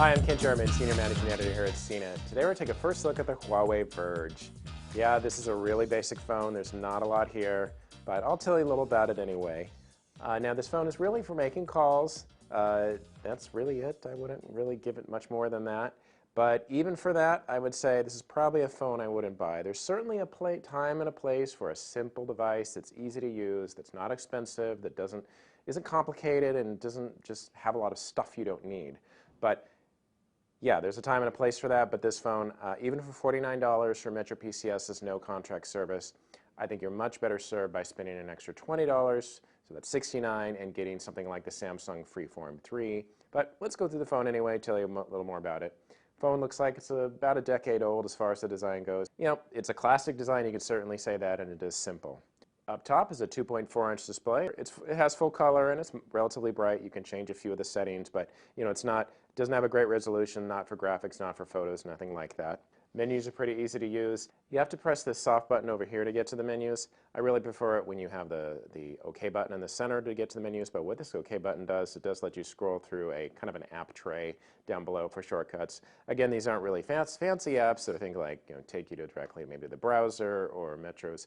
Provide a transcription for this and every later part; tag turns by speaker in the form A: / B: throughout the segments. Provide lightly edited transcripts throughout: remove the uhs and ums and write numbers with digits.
A: Hi, I'm Kent German, Senior Managing Editor here at CNET. Today we're going to take a first look at the Huawei Verge. Yeah, this is a really basic phone. There's not a lot here, but I'll tell you a little about it anyway. Now this phone is really for making calls. That's really it. I wouldn't really give it much more than that. But even for that, I would say this is probably a phone I wouldn't buy. There's certainly a time and a place for a simple device that's easy to use, that's not expensive, that isn't complicated and doesn't just have a lot of stuff you don't need. But yeah, there's a time and a place for that, but this phone, even for $49 for Metro PCS's no contract service, I think you're much better served by spending an extra $20, so that's $69, and getting something like the Samsung Freeform 3. But let's go through the phone anyway, tell you a little more about it. Phone looks like it's about a decade old as far as the design goes. You know, it's a classic design, you could certainly say that, and it is simple. Up top is a 2.4-inch display. It has full color and it's relatively bright. You can change a few of the settings, but you know, it doesn't have a great resolution, not for graphics, not for photos, nothing like that. Menus are pretty easy to use. You have to press this soft button over here to get to the menus. I really prefer it when you have the OK button in the center to get to the menus, but what this OK button does, it does let you scroll through a kind of an app tray down below for shortcuts. Again, these aren't really fancy apps that I think like, you know, take you to directly maybe the browser or Metro's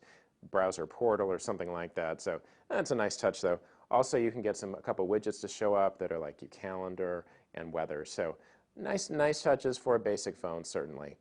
A: browser portal or something like that. So that's a nice touch though. Also, you can get a couple widgets to show up that are like your calendar and weather. So nice touches for a basic phone, certainly.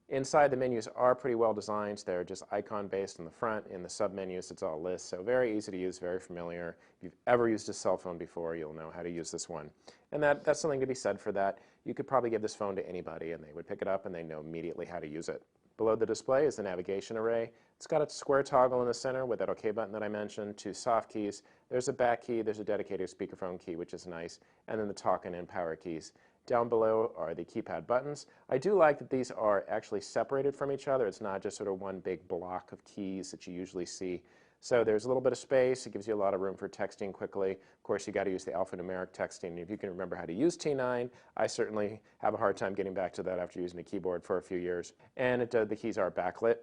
A: Inside, the menus are pretty well designed. They're just icon-based in the front. In the submenus, it's all lists, so very easy to use, very familiar. If you've ever used a cell phone before, you'll know how to use this one. And that's something to be said for that. You could probably give this phone to anybody, and they would pick it up, and they know immediately how to use it. Below the display is the navigation array. It's got a square toggle in the center with that OK button that I mentioned, 2 soft keys. There's a back key, there's a dedicated speakerphone key, which is nice, and then the talk and in power keys. Down below are the keypad buttons. I do like that these are actually separated from each other. It's not just sort of one big block of keys that you usually see. So there's a little bit of space. It gives you a lot of room for texting quickly. Of course, you got to use the alphanumeric texting. If you can remember how to use T9, I certainly have a hard time getting back to that after using a keyboard for a few years. And the keys are backlit.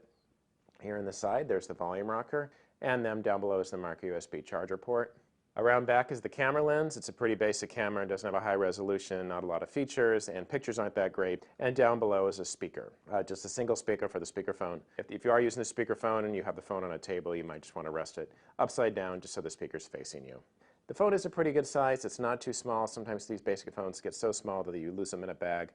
A: Here on the side, there's the volume rocker, and then down below is the micro USB charger port. Around back is the camera lens. It's a pretty basic camera. It doesn't have a high resolution, not a lot of features, and pictures aren't that great. And down below is a speaker, just a single speaker for the speakerphone. If you are using the speakerphone and you have the phone on a table, you might just want to rest it upside down just so the speaker's facing you. The phone is a pretty good size. It's not too small. Sometimes these basic phones get so small that you lose them in a bag.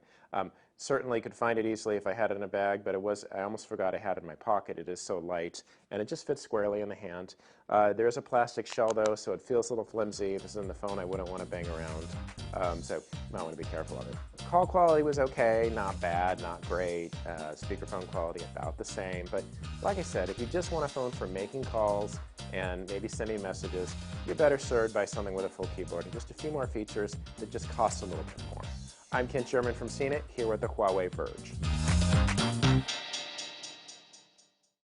A: Certainly could find it easily if I had it in a bag, but I almost forgot I had it in my pocket. It is so light, and it just fits squarely in the hand. There is a plastic shell, though, so it feels a little flimsy. If this is in the phone, I wouldn't want to bang around, so you might want to be careful of it. Call quality was okay, not bad, not great. Speakerphone quality about the same, but like I said, if you just want a phone for making calls and maybe sending messages, you're better served by something with a full keyboard and just a few more features that just cost a little bit more. I'm Kent German from CNET, here with the Huawei Verge.